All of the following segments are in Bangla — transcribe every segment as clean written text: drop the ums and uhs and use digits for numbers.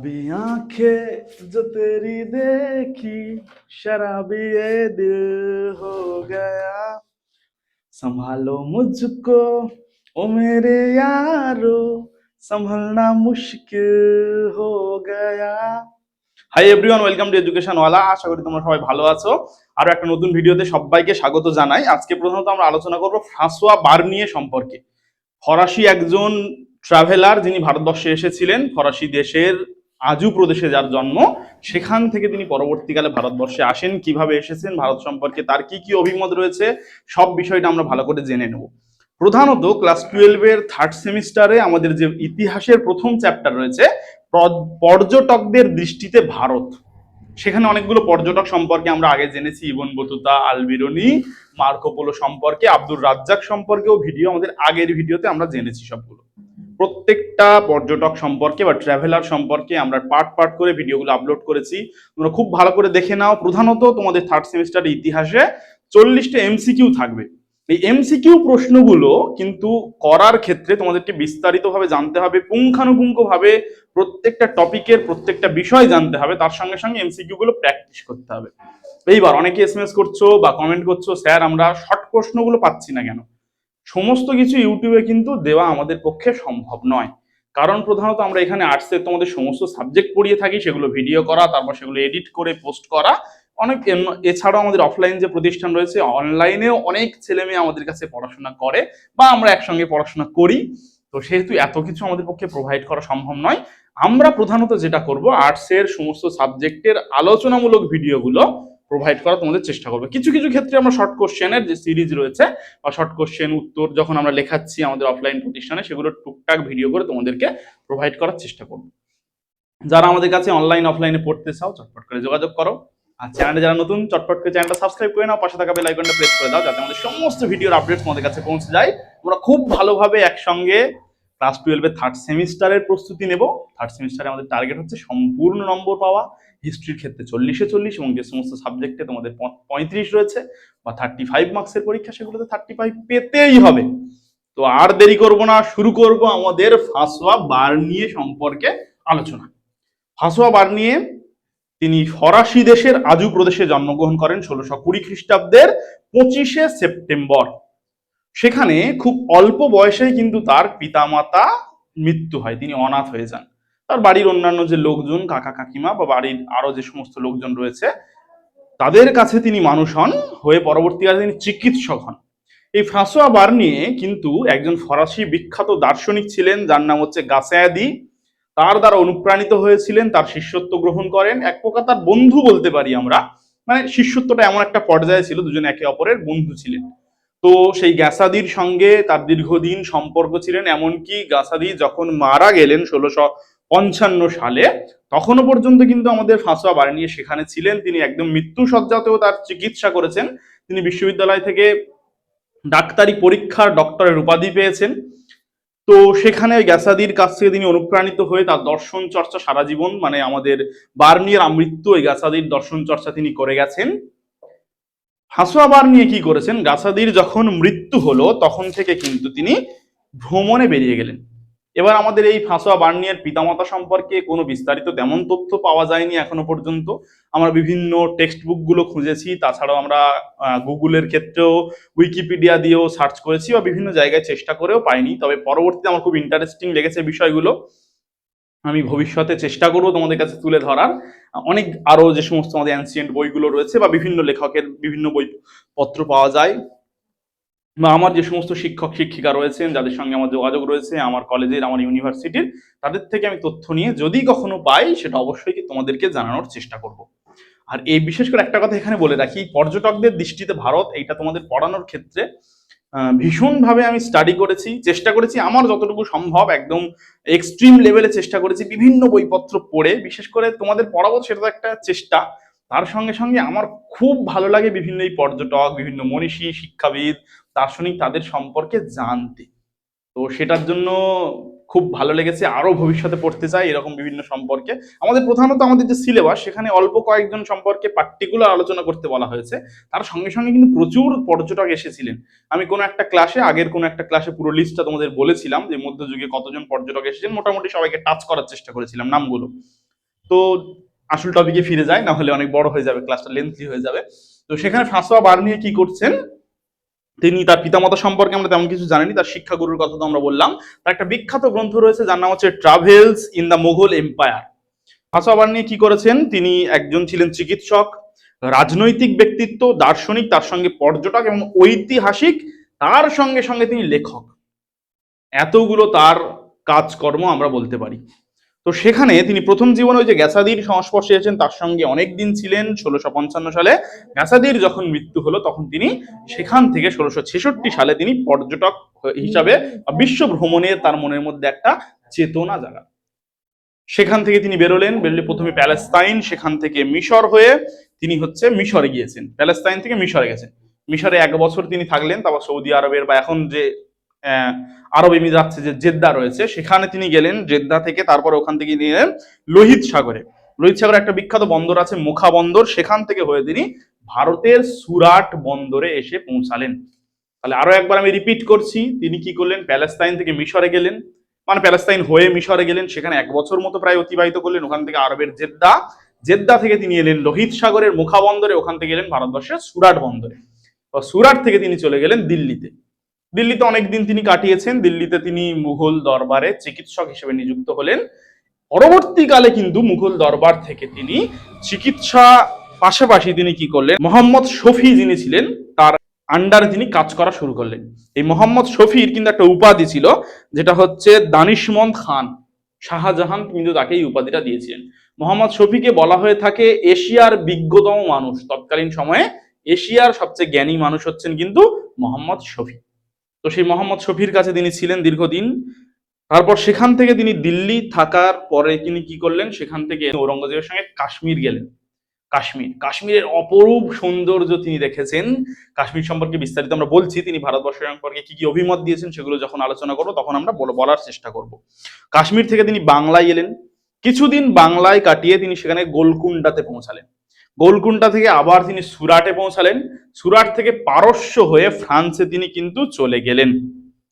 शराबी आंखें जो तेरी देखी, शराबी ये दिल हो गया, संभालो मुझको ओ मेरे यारो, संभलना मुश्किल हो गया। Hi everyone, welcome to education ওয়ালা। আশা করি তোমরা সবাই ভালো আছো। আরো একটা নতুন ভিডিওতে সবাইকে স্বাগত জানাই। আজকে প্রথমত আমরা আলোচনা করব ফ্রাঁসোয়া বার্নিয়ে সম্পর্কে। ফরাসি একজন ট্রাভেলার, যিনি ভারতবর্ষে এসেছিলেন। ফরাসি দেশের আজু প্রদেশে যার জন্ম, সেখান থেকে তিনি পরবর্তীকালে ভারতবর্ষে আসেন। কিভাবে এসেছেন, ভারত সম্পর্কে তার কি কি অভিমত রয়েছে, সব বিষয়টা আমরা ভালো করে জেনে নেব। প্রধানত ক্লাস 12-এর থার্ড সেমিস্টারে আমাদের যে ইতিহাসের প্রথম চ্যাপ্টার রয়েছে, পর্যটকদের দৃষ্টিতে ভারত, সেখানে অনেকগুলো পর্যটক সম্পর্কে আমরা আগে জেনেছি। Ibn Battuta, Al-Biruni, Marco polo সম্পর্কে, আব্দুর রাজ্জাক সম্পর্কেও ভিডিও আমাদের আগের ভিডিওতে আমরা জেনেছি সবগুলো। প্রত্যেকটা পর্যটক সম্পর্কে বা ট্রাভেলার সম্পর্কে আমরা পার্ট পার্ট করে ভিডিওগুলো আপলোড করেছি। তোমরা খুব ভালো করে দেখে নাও। প্রধানত তোমাদের থার্ড সেমিস্টার ইতিহাসে 40টা এমসিকিউ থাকবে। এই এমসিকিউ প্রশ্নগুলো কিন্তু করার ক্ষেত্রে তোমাদেরকে বিস্তারিতভাবে জানতে হবে, পুঙ্খানুপুঙ্খভাবে প্রত্যেকটা টপিকের প্রত্যেকটা বিষয় জানতে হবে। তার সঙ্গে সঙ্গে এমসিকিউ গুলো প্র্যাকটিস করতে হবে। এইবার অনেকে এসএমএস করছো বা কমেন্ট করছো, স্যার আমরা শর্ট প্রশ্নগুলো পাচ্ছি না কেন? সমস্ত কিছু ইউটিউবে কিন্তু দেওয়া আমাদের পক্ষে সম্ভব নয়। কারণ প্রধানত আমরা এখানে আর্টসের তোমাদের সমস্ত সাবজেক্ট পড়িয়ে থাকি, সেগুলো ভিডিও করা, তারপর সেগুলো এডিট করে পোস্ট করা। অনেক এছাড়াও আমাদের অফলাইন যে প্রতিষ্ঠান রয়েছে, অনলাইনেও অনেক ছেলে মেয়ে আমাদের কাছে পড়াশোনা করে বা আমরা একসঙ্গে পড়াশোনা করি। তো সেহেতু এত কিছু আমাদের পক্ষে প্রোভাইড করা সম্ভব নয়। আমরা প্রধানত যেটা করব, আর্টসের সমস্ত সাবজেক্টের আলোচনামূলক ভিডিওগুলো প্রোভাইড করা তোমাদের চেষ্টা করবো। কিছু কিছু ক্ষেত্রে আমরা শর্ট কোশ্চেনের যে সিরিজ রয়েছে বা শর্ট কোশ্চেন উত্তর যখন আমরা লেখাচ্ছি আমাদের অফলাইন প্রতিষ্ঠানে, সেগুলো টুকটাক ভিডিও করে তোমাদেরকে প্রোভাইড করার চেষ্টা করবো। যারা আমাদের কাছে অনলাইন অফলাইনে পড়তে চাও, চটপট করে যোগাযোগ করো। আর চ্যানেলে যারা নতুন, চটপট করে চ্যানেলটা সাবস্ক্রাইব করে নাও, পাশে থাকা বেল আইকনটা প্রেস করে দাও, যাতে আমাদের সমস্ত ভিডিওর আপডেট তোমাদের কাছে পৌঁছে যায়। আমরা খুব ভালোভাবে একসঙ্গে ক্লাস 12-এর থার্ড সেমিস্টারের প্রস্তুতি নেব। থার্ড সেমিস্টারে আমাদের টার্গেট হচ্ছে সম্পূর্ণ নম্বর পাওয়া। হিস্ট্রির ক্ষেত্রে 40-এ 40, এবং যে সমস্ত সাবজেক্টে তোমাদের 35 রয়েছে বা 35 মার্কসের পরীক্ষা, সেগুলোতে 35 পেতেই হবে। তো আর দেরি করব না, শুরু করব আমাদের ফ্রাঁসোয়া বার্নিয়ে সম্পর্কে আলোচনা। ফ্রাঁসোয়া বার্নিয়ে তিনি ফরাসি দেশের আজু প্রদেশে জন্মগ্রহণ করেন 1620 খ্রিস্টাব্দের 25শে সেপ্টেম্বর। সেখানে খুব অল্প বয়সেই কিন্তু তার পিতামাতা মৃত্যু হয়, তিনি অনাথ হয়ে যান। তার বাড়ির অন্যান্য যে লোকজন, কাকা কাকিমা বা বাড়ির আরো যে সমস্ত লোকজন রয়েছে, তাদের কাছে তিনি মানুষ হন, হয়ে পরবর্তীকালে তিনি চিকিৎসক হন। এই ফ্রাঁসোয়া বার্নিয়ে কিন্তু একজন ফরাসি বিখ্যাত দার্শনিক ছিলেন, যার নাম হচ্ছে গাসেদি। তার দ্বারা অনুপ্রাণিত হয়েছিলেন, তার শিষ্যত্ব গ্রহণ করেন। এক প্রকার তার বন্ধু বলতে পারি আমরা। মানে শিষ্যত্বটা এমন একটা পর্যায়ে ছিল, দুজন একে অপরের বন্ধু ছিলেন। তো সেই গ্যাসাদির সঙ্গে তার দীর্ঘদিন সম্পর্ক ছিলেন। এমনকি গাসাদি যখন মারা গেলেন 1655 সালে, তখনও পর্যন্ত কিন্তু আমাদের ফ্রাঁসোয়া বার্নিয়ে সেখানে ছিলেন। তিনি একদম মৃত্যু সজ্জাতেও তার চিকিৎসা করেছেন। তিনি বিশ্ববিদ্যালয় থেকে ডাক্তারি পরীক্ষার ডক্টরের উপাধি পেয়েছেন। তো সেখানে গ্যাসাদির কাছ থেকে তিনি অনুপ্রাণিত হয়ে তার দর্শন চর্চা সারা জীবন, মানে আমাদের বার্নিয়ের আমৃত্যু এই গ্যাসাদির দর্শন চর্চা তিনি করে গেছেন। ফ্রাঁসোয়া বার্নিয়ে কি করেছেন, গাসাদির যখন মৃত্যু হলো তখন থেকে কিন্তু তিনি ভ্রমণে বেরিয়ে গেলেন। এবার আমাদের এই ফ্রাঁসোয়া বার্নিয়ের পিতামাতা সম্পর্কে কোনো বিস্তারিত তেমন তথ্য পাওয়া যায়নি এখনো পর্যন্ত। আমরা বিভিন্ন টেক্সট বুক গুলো খুঁজেছি, তাছাড়াও আমরা গুগলের ক্ষেত্রেও উইকিপিডিয়া দিয়েও সার্চ করেছি বা বিভিন্ন জায়গায় চেষ্টা করেও পাইনি। তবে পরবর্তীতে আমার খুব ইন্টারেস্টিং লেগেছে বিষয়গুলো, আমি ভবিষ্যতে চেষ্টা করবো তোমাদের কাছে তুলে ধরার। অনেক আরো যে সমস্ত আমাদের অ্যানসিয়েন্ট বইগুলো রয়েছে বা বিভিন্ন লেখকের বিভিন্ন বইপত্র পাওয়া যায়, বা আমার যে সমস্ত শিক্ষক শিক্ষিকা রয়েছেন যাদের সঙ্গে আমার যোগাযোগ রয়েছে, আমার কলেজের, আমার ইউনিভার্সিটির, তাদের থেকে আমি তথ্য নিয়ে যদি কখনো পাই, সেটা অবশ্যই তোমাদেরকে জানানোর চেষ্টা করব। আর এই বিশেষ করে একটা কথা এখানে বলে রাখি, পর্যটকদের দৃষ্টিতে ভারত, এইটা তোমাদের পড়ানোর ক্ষেত্রে ভীষণভাবে আমি স্টাডি করেছি, চেষ্টা করেছি আমার যতটুকু সম্ভব, একদম এক্সট্রিম লেভেলে চেষ্টা করেছি বিভিন্ন বইপত্র পড়ে। বিশেষ করে তোমাদের পড়াবো, সেটা তো একটা চেষ্টা, তার সঙ্গে সঙ্গে আমার খুব ভালো লাগে বিভিন্ন এই পর্যটক, বিভিন্ন মনীষী, শিক্ষাবিদ, দার্শনিক, তাদের সম্পর্কে জানতে। তো সেটার জন্য খুব ভালো লেগেছে, আরো ভবিষ্যতে পড়তে চাই এরকম বিভিন্ন সম্পর্কে। আমাদের প্রধানত আমাদের যে সিলেবাস, সেখানে অল্প কয়েকজন সম্পর্কে পার্টিকুলার আলোচনা করতে বলা হয়েছে। তার সঙ্গে সঙ্গে কিন্তু প্রচুর পর্যটক এসেছিলেন। আমি কোনো একটা ক্লাসে, আগের কোনো একটা ক্লাসে পুরো লিস্টটা তোমাদের বলেছিলাম যে মধ্যযুগে কতজন পর্যটক এসেছেন, মোটামুটি সবাইকে টাচ করার চেষ্টা করেছিলাম নামগুলো। তো আসল টপিকে ফিরে যায়, না হলে অনেক বড় হয়ে যাবে, ক্লাসটা লেন্থি হয়ে যাবে। তো সেখানে ফ্রাঁসোয়া বার্নিয়ে কি করছেন, তিনি তার পিতামাতা সম্পর্কে আমরা তেমন কিছু জানিনি, তার শিক্ষাগুরুর কথা তো আমরা বললাম। তার একটা বিখ্যাত গ্রন্থ রয়েছে যার নাম হচ্ছে travels in the Mughal empire. François Bernier কি করেছেন, তিনি একজন ছিলেন চিকিৎসক, রাজনৈতিক ব্যক্তিত্ব, দার্শনিক, তার সঙ্গে পর্যটক এবং ঐতিহাসিক, তার সঙ্গে সঙ্গে তিনি লেখক। এতগুলো তার কাজকর্ম আমরা বলতে পারি। তো সেখানে তিনি প্রথম জীবনে ওই যে গ্যাসাদির সংস্পর্শে এসেছেন, তার সঙ্গে অনেক দিন ছিলেন। 1655 সালে গ্যাসাদির যখন মৃত্যু হলো, তখন তিনি সেখান থেকে 1666 সালে তিনি পর্যটক হিসাবে বিশ্ব ভ্রমণের তার মনের মধ্যে একটা চেতনা জাগান। সেখান থেকে তিনি বেরোলে প্রথমে প্যালেস্তাইন, সেখান থেকে মিশর হয়ে তিনি হচ্ছে মিশরে গিয়েছেন। প্যালেস্তাইন থেকে মিশরে গেছেন, মিশরে 1 বছর তিনি থাকলেন। তারপর সৌদি আরবের বা এখন যে আরব এমিরাত যে জেদ্দা রয়েছে সেখানে তিনি গেলেন। জেদ্দা থেকে তারপর ওখান থেকে নিলেন লোহিত সাগরে। লোহিত সাগরে একটা বিখ্যাত বন্দর আছে মোখা বন্দর, সেখান থেকে হয়ে তিনি ভারতের সুরাট বন্দরে এসে পৌঁছালেন। তাহলে আরো একবার আমি রিপিট করছি, তিনি কি করলেন, প্যালেস্তাইন থেকে মিশরে গেলেন, মানে প্যালেস্তাইন হয়ে মিশরে গেলেন, সেখানে 1 বছর মতো প্রায় অতিবাহিত করলেন। ওখান থেকে আরবের জেদ্দা, জেদ্দা থেকে তিনি এলেন লোহিত সাগরের মুখা বন্দরে, ওখান থেকে এলেন ভারতবর্ষের সুরাট বন্দরে। সুরাট থেকে তিনি চলে গেলেন দিল্লিতে। দিল্লিতে অনেকদিন তিনি কাটিয়েছেন। দিল্লিতে তিনি মুঘল দরবারে চিকিৎসক হিসেবে নিযুক্ত হলেন। পরবর্তীকালে কিন্তু মুঘল দরবার থেকে তিনি চিকিৎসা পাশাপাশি তিনি কি করলেন, মোহাম্মদ শফি যিনি ছিলেন তার আন্ডারে তিনি কাজ করা শুরু করলেন। এই মোহাম্মদ শফির কিন্তু একটা উপাধি ছিল, যেটা হচ্ছে দানিশমন্দ খান। শাহজাহান কিন্তু তাকে এই উপাধিটা দিয়েছিলেন। মোহাম্মদ শফিকে বলা হয়ে থাকে এশিয়ার বিজ্ঞতম মানুষ। তৎকালীন সময়ে এশিয়ার সবচেয়ে জ্ঞানী মানুষ হচ্ছেন কিন্তু মোহাম্মদ শফি। তো সেই মোহাম্মদ শফির কাছে তিনি ছিলেন দীর্ঘদিন। তারপর সেখান থেকে তিনি দিল্লি থাকার পরে তিনি কি করলেন, সেখান থেকে ঔরঙ্গজেবের সঙ্গে কাশ্মীর গেলেন। কাশ্মীরের অপরূপ সৌন্দর্য তিনি দেখেছেন। কাশ্মীর সম্পর্কে বিস্তারিত আমরা বলছি, তিনি ভারতবর্ষের সম্পর্কে কি কি অভিমত দিয়েছেন সেগুলো যখন আলোচনা করবো তখন আমরা বলার চেষ্টা করব। কাশ্মীর থেকে তিনি বাংলায় এলেন। কিছুদিন বাংলায় কাটিয়ে তিনি সেখানে গোলকুন্ডাতে পৌঁছালেন। গোলকুন্ডা থেকে আবার তিনি সুরাটে পৌঁছালেন। সুরাট থেকে পারস্য হয়ে ফ্রান্সে তিনি কিন্তু চলে গেলেন।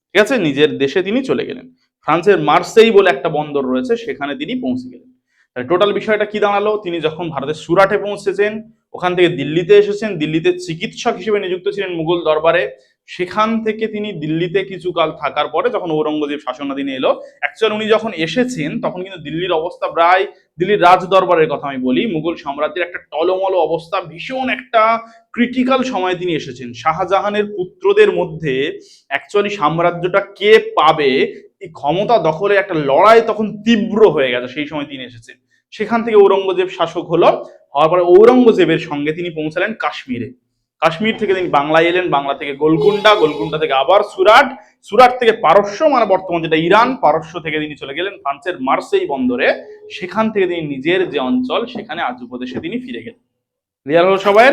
ঠিক আছে, নিজের দেশে তিনি চলে গেলেন। ফ্রান্সের মার্সেই বলে একটা বন্দর রয়েছে, সেখানে তিনি পৌঁছে গেলেন। টোটাল বিষয়টা কি দাঁড়ালো, তিনি যখন ভারতের সুরাটে পৌঁছেছেন, ওখান থেকে দিল্লিতে এসেছেন, দিল্লিতে চিকিৎসক হিসেবে নিযুক্ত ছিলেন মুঘল দরবারে। সেখান থেকে তিনি দিল্লিতে কিছু কাল থাকার পরে যখন ঔরঙ্গজেব শাসনাধীনে এলো, অ্যাকচুয়ালি উনি যখন এসেছেন তখন কিন্তু দিল্লির অবস্থা প্রায়, দিল্লির রাজ দরবারের কথা আমি বলি, মুঘল সাম্রাজ্যের একটা টলমল অবস্থা, ভীষণ একটা ক্রিটিক্যাল সময় তিনি এসেছেন। শাহজাহানের পুত্রদের মধ্যে অ্যাকচুয়ালি সাম্রাজ্যটা কে পাবে, এই ক্ষমতা দখলে একটা লড়াই তখন তীব্র হয়ে গেছে, সেই সময় তিনি এসেছেন। সেখান থেকে ঔরঙ্গজেব শাসক হলো, হওয়ার পরে ঔরঙ্গজেবের সঙ্গে তিনি পৌঁছালেন কাশ্মীরে। কাশ্মীর থেকে তিনি বাংলায় এলেন, বাংলা থেকে গোলকুন্ডা, গোলকুন্ডা থেকে আবার সুরাট, সুরাট থেকে পারস্য মানে বর্তমান যেটা ইরান, পারস্য থেকে তিনি চলে গেলেন ফ্রান্সের মার্সেই বন্দরে। সেখান থেকে তিনি নিজের যে অঞ্চল সেখানে আজ উপদেশে তিনি ফিরে গেলেন। ক্লিয়ার হলো সবাই?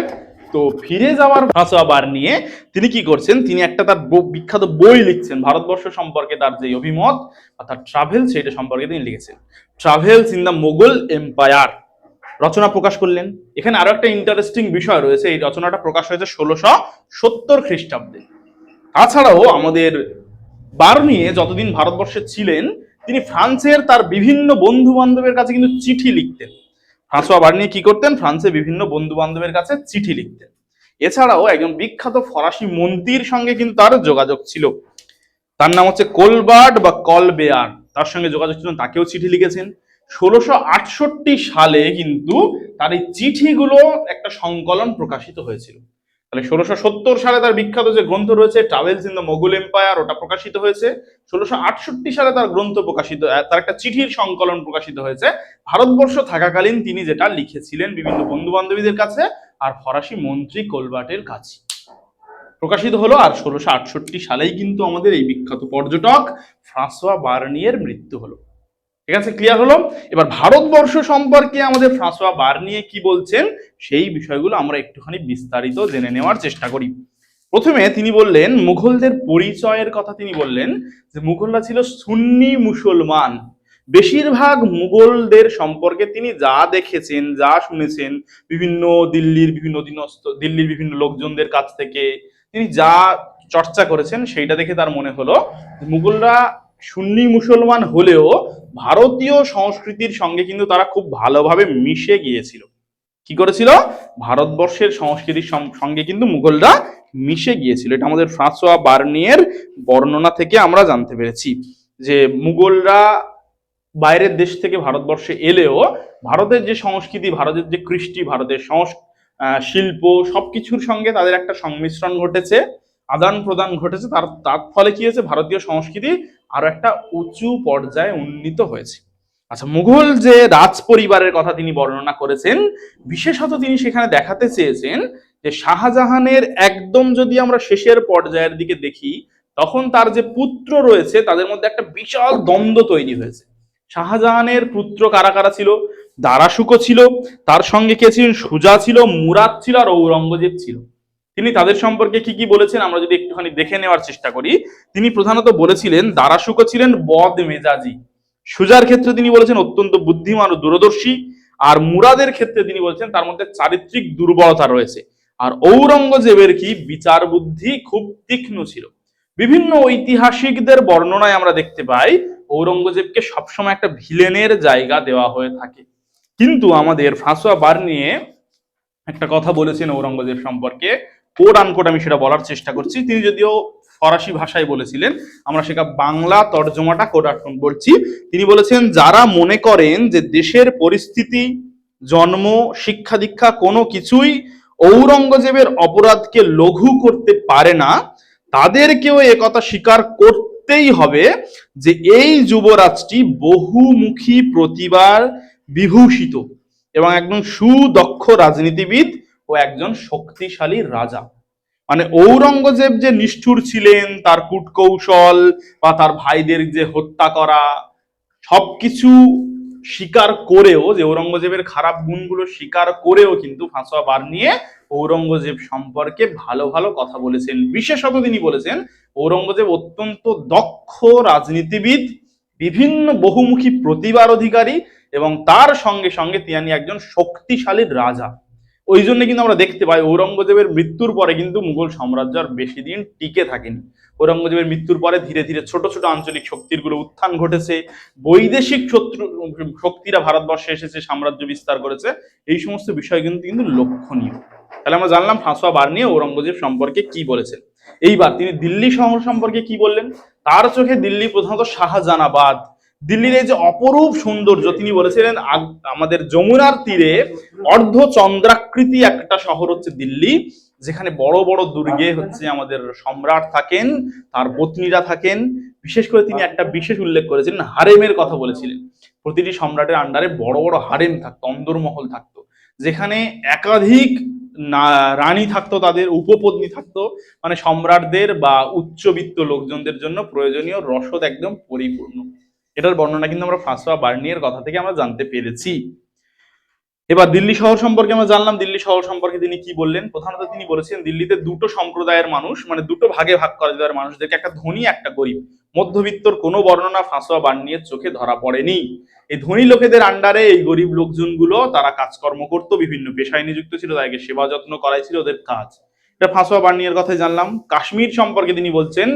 তো ফিরে যাওয়ার ভাষাবার নিয়ে তিনি কি করছেন, তিনি একটা তার বিখ্যাত বই লিখছেন ভারতবর্ষ সম্পর্কে, তার যে অভিমত অর্থাৎ ট্রাভেল, সেটা সম্পর্কে তিনি লিখেছেন। Travels in the Mughal empire রচনা প্রকাশ করলেন। এখানে আরো একটা ইন্টারেস্টিং বিষয় রয়েছে, এই রচনাটা প্রকাশ হয়েছে 1670 খ্রিস্টাব্দে। তাছাড়াও আমাদের বার্নিয়ে যতদিন ভারতবর্ষে ছিলেন, তিনি ফ্রান্সের তার বিভিন্ন বন্ধু বান্ধবের কাছে কিন্তু চিঠি লিখতেন। ফ্রাঁসোয়া বার্নিয়ে কি করতেন, ফ্রান্সে বিভিন্ন বন্ধু বান্ধবের কাছে চিঠি লিখতেন। এছাড়াও একজন বিখ্যাত ফরাসি মন্ত্রীর সঙ্গে কিন্তু তার যোগাযোগ ছিল, তার নাম হচ্ছে কোলবার্ট বা কলবেয়ার, তার সঙ্গে যোগাযোগ ছিল, তাকেও চিঠি লিখেছেন। 1668 সালে কিন্তু তার এই চিঠিগুলো একটা সংকলন প্রকাশিত হয়েছিল। তাহলে 1670 সালে তার বিখ্যাত যে গ্রন্থ রয়েছে travels in the Mughal empire, ওটা প্রকাশিত হয়েছে। 1668 সালে তার গ্রন্থ প্রকাশিত, তার একটা চিঠির সংকলন প্রকাশিত হয়েছে ভারতবর্ষ থাকাকালীন তিনি যেটা লিখেছিলেন বিভিন্ন বন্ধু বান্ধবীদের কাছে আর ফরাসি মন্ত্রী কোলবার্টের কাছে প্রকাশিত হলো। আর 1668 সালেই কিন্তু আমাদের এই বিখ্যাত পর্যটক ফ্রাঁসোয়া বার্নিয়ের মৃত্যু হলো। ঠিক আছে, ক্লিয়ার হলো? এবার ভারতবর্ষ সম্পর্কে আমাদের ফ্রাঁসোয়া বার্নিয়ে কি বলছেন সেই বিষয়গুলো আমরা একটুখানি বিস্তারিত জেনে নেওয়ার চেষ্টা করি। প্রথমে তিনি বললেন মুঘলদের পরিচয়ের কথা। তিনি বললেন যে মুঘলরা ছিল সুন্নি মুসলমান। বেশিরভাগ মুঘলদের সম্পর্কে তিনি যা দেখেছেন, যা শুনেছেন বিভিন্ন দিল্লির বিভিন্ন অধীনস্থ, দিল্লির বিভিন্ন লোকজনদের কাছ থেকে তিনি যা চর্চা করেছেন, সেইটা দেখে তার মনে হলো মুঘলরা সুন্নি মুসলমান হলেও ভারতীয় সংস্কৃতির সঙ্গে কিন্তু তারা খুব ভালোভাবে মিশে গিয়েছিল। কি করেছিল? ভারতবর্ষের সংস্কৃতির সঙ্গে কিন্তু মুঘলরা মিশে গিয়েছিল। এটা আমাদের ফ্রাঁসোয়া বার্নিয়ের বর্ণনা থেকে আমরা জানতে পেরেছি যে মুঘলরা বাইরের দেশ থেকে ভারতবর্ষে এলেও ভারতের যে সংস্কৃতি, ভারতের যে কৃষ্টি, ভারতের শিল্প সবকিছুর সঙ্গে তাদের একটা সংমিশ্রণ ঘটেছে, আদান প্রদান ঘটেছে। তার তার ফলে কি হয়েছে? ভারতীয় সংস্কৃতি আরো একটা উঁচু পর্যায়ে উন্নীত হয়েছে। আচ্ছা, মুঘল যে রাজ পরিবারের কথা তিনি বর্ণনা করেছেন, বিশেষত তিনি সেখানে দেখাতে চেয়েছেন যে শাহজাহানের একদম যদি আমরা শেষের পর্যায়ের দিকে দেখি, তখন তার যে পুত্র রয়েছে তাদের মধ্যে একটা বিশাল দ্বন্দ্ব তৈরি হয়েছে। শাহজাহানের পুত্র কারা কারা ছিল? দারাশুকো ছিল, তার সঙ্গে কে ছিলেন? সুজা ছিল, মুরাদ ছিল, আর ঔরঙ্গজেব ছিল। তিনি তাদের সম্পর্কে কি কি বলেছেন আমরা যদি একটুখানি দেখে নেওয়ার চেষ্টা করি। তিনি প্রধানত বলেছিলেন দারাশুকো ছিলেন বদ মেজাজি, সুজার ক্ষেত্রে তিনি বলেছেন অত্যন্ত বুদ্ধিমান ও দূরদর্শী, আর মুরাদের ক্ষেত্রে তিনি বলেছেন তার মধ্যে চারিত্রিক দুর্বলতা রয়েছে। আর ঔরঙ্গজেবের কি বিচার বুদ্ধি খুব তীক্ষ্ণ ছিল। বিভিন্ন ঐতিহাসিকদের বর্ণনায় আমরা দেখতে পাই ঔরঙ্গজেবকে সবসময় একটা ভিলেনের জায়গা দেওয়া হয়ে থাকে। কিন্তু আমাদের ফ্রাঁসোয়া বার্নিয়ে একটা কথা বলেছেন ঔরঙ্গজেব সম্পর্কে, কোট আনকোট আমি সেটা বলার চেষ্টা করছি। তিনি যদিও ফরাসি ভাষায় বলেছিলেন, আমরা সেটা বাংলা তর্জমাটা কোট আনকোট বলছি। তিনি বলেছেন, যারা মনে করেন যে দেশের পরিস্থিতি, জন্ম, শিক্ষা দীক্ষা কোনো কিছুই ঔরঙ্গজেবের অপরাধকে লঘু করতে পারে না, তাদেরকেও একথা স্বীকার করতেই হবে যে এই যুবরাজটি বহুমুখী প্রতিভার বিভূষিত এবং একজন সুদক্ষ রাজনীতিবিদ ও একজন শক্তিশালী রাজা। মানে ঔরঙ্গজেব যে নিষ্ঠুর ছিলেন, তার কূটকৌশল বা তার ভাইদের যে হত্যা করা, সবকিছু স্বীকার করেও, যে ঔরঙ্গজেবের খারাপ গুণগুলো স্বীকার করেও কিন্তু ফ্রাঁসোয়া বার্নিয়ে ঔরঙ্গজেব সম্পর্কে ভালো ভালো কথা বলেছেন। বিশেষত তিনি বলেছেন ঔরঙ্গজেব অত্যন্ত দক্ষ রাজনীতিবিদ, বিভিন্ন বহুমুখী প্রতিভার অধিকারী, এবং তার সঙ্গে সঙ্গে তিনি একজন শক্তিশালী রাজা। ওই জন্য কিন্তু আমরা দেখতে পাই ঔরঙ্গজেবের মৃত্যুর পরে কিন্তু মুঘল সাম্রাজ্য আর বেশি দিন টিকে থাকেনি। ঔরঙ্গজেবের মৃত্যুর পরে ধীরে ধীরে ছোট ছোট আঞ্চলিক শক্তির গুলো উত্থান ঘটেছে, বৈদেশিক শক্তিরা ভারতবর্ষে এসেছে, সাম্রাজ্য বিস্তার করেছে। এই সমস্ত বিষয় কিন্তু কিন্তু লক্ষণীয়। তাহলে আমরা জানলাম ফ্রাঁসোয়া বার্নিয়ে ঔরঙ্গজেব সম্পর্কে কি বলেছেন। এইবার তিনি দিল্লি শহর সম্পর্কে কি বললেন। তার চোখে দিল্লি প্রধানত শাহজাহানাবাদ, দিল্লির এই যে অপরূপ সৌন্দর্য, তিনি বলেছিলেন আমাদের যমুনার তীরে অর্ধচন্দ্রাকৃতি একটা শহর হচ্ছে দিল্লি, যেখানে বড় বড় দুর্গে হচ্ছে আমাদের সম্রাট থাকেন, তার পত্নীরা থাকেন। বিশেষ করে তিনি একটা বিশেষ উল্লেখ করেছিলেন, হারেমের কথা বলেছিলেন। প্রতিটি সম্রাটের আন্ডারে বড় বড় হারেম থাকতো, অন্দরমহল থাকতো, যেখানে একাধিক রানী থাকতো, তাদের উপপত্নী থাকতো। মানে সম্রাটদের বা উচ্চবিত্ত লোকজনদের জন্য প্রয়োজনীয় রসদ একদম পরিপূর্ণ। এটার বর্ণনা কিন্তু আমরা ফ্রাঁসোয়া বার্নিয়ের কথা থেকে আমরা জানতে পেরেছি। এবার দিল্লি শহর সম্পর্কে আমরা জানলাম। দিল্লি শহর সম্পর্কে তিনি কি বললেন? প্রধানত তিনি বলেছেন দিল্লিতে দুটো সম্প্রদায়ের মানুষ, মানে দুটো ভাগে ভাগ করা দেওয়ার মানুষদেরকে, একটা ধনী একটা গরিব। মধ্যবিত্তর কোনো বর্ণনা ফ্রাঁসোয়া বার্নিয়ের চোখে ধরা পড়েনি। এই ধনী লোকেদের আন্ডারে এই গরিব লোকজনগুলো তারা কাজকর্ম করতো, বিভিন্ন পেশায় নিযুক্ত ছিল, তাদেরকে সেবা যত্ন করাই ছিল ওদের কাজ। এটা ফ্রাঁসোয়া বার্নিয়ের কথাই জানলাম। কাশ্মীর সম্পর্কে তিনি বলছেন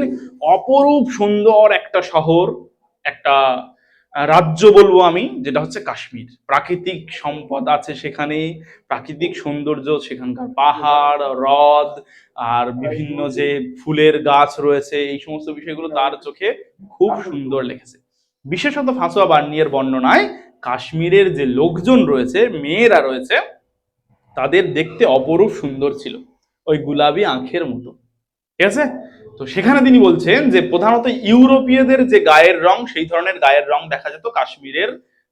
অপরূপ সুন্দর একটা শহর, একটা রাজ্য বলবো আমি, যেটা হচ্ছে কাশ্মীর। প্রাকৃতিক সম্পদ আছে সেখানে, প্রাকৃতিক সৌন্দর্য, সেখানকার পাহাড়, হ্রদ, আর বিভিন্ন যে ফুলের গাছ রয়েছে, এই সমস্ত বিষয়গুলো তার চোখে খুব সুন্দর লেগেছে। বিশেষত ফ্রাঁসোয়া বার্নিয়ের বর্ণনায় কাশ্মীরের যে লোকজন রয়েছে, মেয়েরা রয়েছে, তাদের দেখতে অপরূপ সুন্দর ছিল, ওই গুলাবি আঁখের মতো। ঠিক আছে? তো সেখানে তিনি বলছেন যে প্রধানত ইউরোপীয়দের যে গায়ের রং, সেই ধরনের গায়ের রং দেখা যেত কাশ্মীরের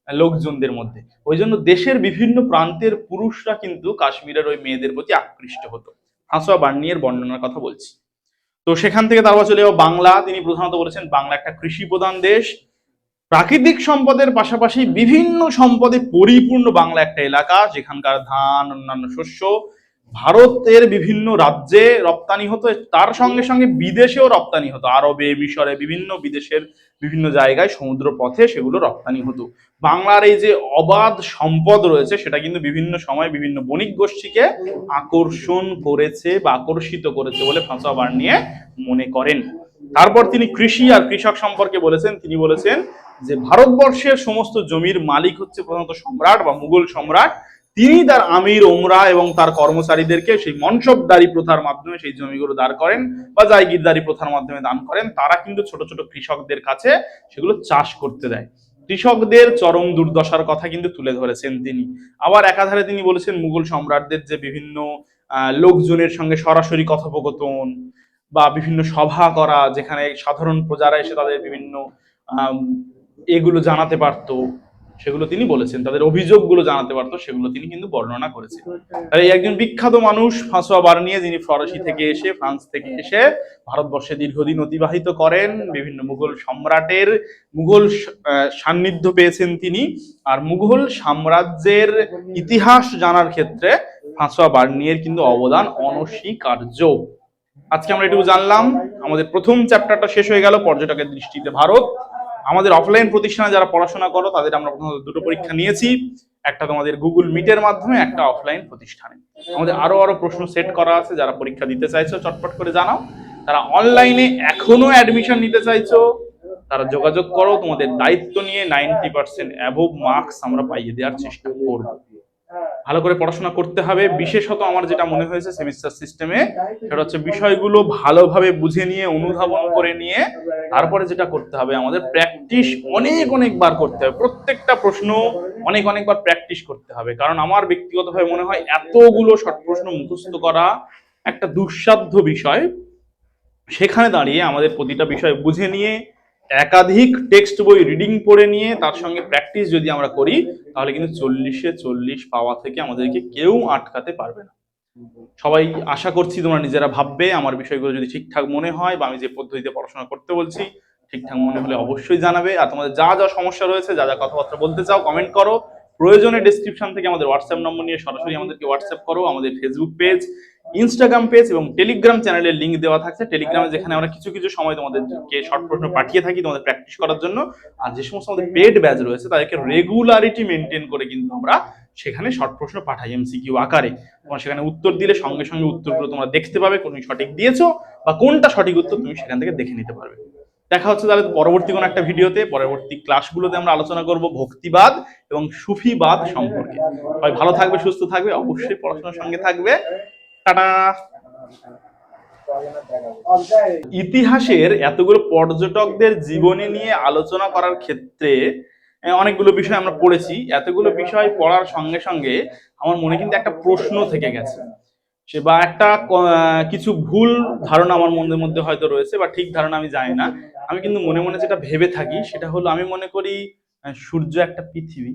লোকজনদের মধ্যে। ওই জন্য দেশের বিভিন্ন প্রান্তের পুরুষরা কিন্তু কাশ্মীরের ওই মেয়েদের প্রতি আকৃষ্ট হতো। ফ্রাঁসোয়া বার্নিয়ের বর্ণনার কথা বলছি। তো সেখান থেকে তারপর চলে যাবো বাংলা। তিনি প্রধানত বলেছেন বাংলা একটা কৃষি প্রধান দেশ, প্রাকৃতিক সম্পদের পাশাপাশি বিভিন্ন সম্পদে পরিপূর্ণ বাংলা একটা এলাকা, যেখানকার ধান, অন্যান্য শস্য ভারতের বিভিন্ন রাজ্যে রপ্তানি হতো, তার সঙ্গে সঙ্গে বিদেশেও রপ্তানি হতো। আরবে, মিশরে, বিভিন্ন বিদেশের বিভিন্ন জায়গায় সমুদ্র পথে সেগুলো রপ্তানি হতো। বাংলার এই যে অবাধ সম্পদ রয়েছে, সেটা কিন্তু বিভিন্ন সময় বিভিন্ন বণিক গোষ্ঠীকে আকর্ষণ করেছে বা আকর্ষিত করেছে বলে ফ্রাঁসোয়া বার্নিয়ে মনে করেন। তারপর তিনি কৃষি আর কৃষক সম্পর্কে বলেছেন। তিনি বলেছেন যে ভারতবর্ষের সমস্ত জমির মালিক হচ্ছে প্রধানত সম্রাট বা মুঘল সম্রাট। তিনি তার আমির ওমরা এবং তার কর্মচারীদেরকে সেই মনসবদারি প্রথার মাধ্যমে সেই জমিগুলো দান করেন বা জায়গিরদারি প্রথার মাধ্যমে দান করেন। তারা কিন্তু ছোট ছোট কৃষকদের কাছে সেগুলো চাষ করতে দেয়। কৃষকদের চরম দুর্দশার কথা কিন্তু তুলে ধরেছেন তিনি। আবার একাধারে তিনি বলেছেন মুঘল সম্রাটদের যে বিভিন্ন লোকজনের সঙ্গে সরাসরি কথোপকথন বা বিভিন্ন সভা করা, যেখানে সাধারণ প্রজারা এসে তাদের বিভিন্ন এগুলো জানাতে পারতো, সেগুলো তিনি বলেছেন, তাদের অভিযোগগুলো জানাতে পারতো, সেগুলো তিনি কিন্তু বর্ণনা করেছেন। এই একজন বিখ্যাত মানুষ ফ্রাঁসোয়া বার্নিয়ে, যিনি ফরাসি থেকে এসে, ফ্রান্স থেকে এসে ভারতবর্ষে দীর্ঘদিন অতিবাহিত করেন, বিভিন্ন মুঘল সম্রাটের মুঘল সান্নিধ্য পেয়েছেন তিনি। আর মুঘল সাম্রাজ্যের ইতিহাস জানার ক্ষেত্রে ফ্রাঁসোয়া বার্নিয়ের কিন্তু অবদান অনস্বীকার্য। আজকে আমরা এটুকু জানলাম। আমাদের প্রথম চ্যাপ্টারটা শেষ হয়ে গেল, পর্যটকের দৃষ্টিতে ভারত। আমাদের অফলাইন প্রতিষ্ঠানে যারা পড়াশোনা করো তাদের আমরা প্রথমত দুটো পরীক্ষা নিয়েছি, একটা তোমাদের গুগল মিটের মাধ্যমে, একটা অফলাইন প্রতিষ্ঠানে। আমাদের আরো প্রশ্ন সেট করা আছে, যারা পরীক্ষা দিতে চাইছো চটপট করে জানাও। তারা অনলাইনে এখনো অ্যাডমিশন নিতে চাইছো তারা যোগাযোগ করো। তোমাদের দায়িত্ব নিয়ে 90% অ্যাবোভ মার্কস আমরা পাইয়ে দেওয়ার চেষ্টা করব। ভালো করে পড়াশোনা করতে হবে। বিশেষত আমার যেটা মনে হয়েছে সেমিস্টার সিস্টেমে, সেটা হচ্ছে বিষয়গুলো ভালোভাবে বুঝে নিয়ে, অনুধাবন করে নিয়ে তারপরে যেটা করতে হবে, আমাদের প্র্যাকটিস অনেকবার করতে হবে। প্রত্যেকটা প্রশ্ন অনেকবার প্র্যাকটিস করতে হবে। কারণ আমার ব্যক্তিগতভাবে মনে হয় এতগুলো শর্ট প্রশ্ন মুখস্থ করা একটা দুঃসাধ্য বিষয়। সেখানে দাঁড়িয়ে আমাদের প্রতিটা বিষয় বুঝে নিয়ে, একাধিক টেক্সট বই রিডিং পড়ে নিয়ে, তার সঙ্গে প্র্যাকটিস যদি আমরা করি, তাহলে কিন্তু 40-এ 40 পাওয়া থেকে আমাদেরকে কেউ আটকাতে পারবে না। সবাই আশা করছি তোমরা নিজেরা ভাববে। আমার বিষয়গুলো যদি ঠিকঠাক মনে হয় বা আমি যে পদ্ধতিতে পড়াশোনা করতে বলছি ঠিকঠাক মনে হলে অবশ্যই জানাবে। আর তোমাদের যা যা সমস্যা রয়েছে, যা যা কথাবার্তা বলতে চাও, কমেন্ট করো। প্রয়োজনে ডেসক্রিপশন থেকে আমাদের হোয়াটসঅ্যাপ নম্বর নিয়ে সরাসরি আমাদেরকে হোয়াটসঅ্যাপ করো। আমাদের ফেসবুক পেজ, ইনস্টাগ্রাম পেজ এবং টেলিগ্রাম চ্যানেলের লিঙ্ক দেওয়া থাকছে। টেলিগ্রামে যেখানে আমরা কিছু সময় তোমাদেরকে শর্ট প্রশ্ন পাঠিয়ে থাকি তোমাদের প্র্যাকটিস করার জন্য। আর যে সমস্ত আমাদের পেড ব্যাচ রয়েছে তাদেরকে রেগুলারিটি মেনটেন করে কিন্তু আমরা সেখানে শর্ট প্রশ্ন পাঠাই এমসিকিউ আকারে। তোমরা সেখানে উত্তর দিলে সঙ্গে সঙ্গে উত্তরগুলো তোমরা দেখতে পাবে, কোন সঠিক দিয়েছো বা কোনটা সঠিক উত্তর তুমি সেখান থেকে দেখে নিতে পারবে। দেখা হচ্ছে তাহলে পরবর্তী কোনো একটা ভিডিওতে। পরবর্তী ক্লাসগুলোতে আমরা আলোচনা করব ভক্তিবাদ এবং সুফিবাদ সম্পর্কে। সবাই ভালো থাকবে, সুস্থ থাকবে, অবশ্যই পড়াশোনার সঙ্গে থাকবে। টাটা। ইতিহাসের এতগুলো পর্যটকদের জীবনী নিয়ে আলোচনা করার ক্ষেত্রে অনেকগুলো বিষয় আমরা পড়েছি। এতগুলো বিষয় পড়ার সঙ্গে সঙ্গে আমার মনে কিন্তু একটা প্রশ্ন থেকে গেছে, সে বা একটা কিছু ভুল ধারণা আমার মনের মধ্যে হয়তো রয়েছে, বা ঠিক ধারণা আমি জানি না। আমি কিন্তু মনে যেটা ভেবে থাকি সেটা হলো, আমি মনে করি সূর্য একটা পৃথিবী।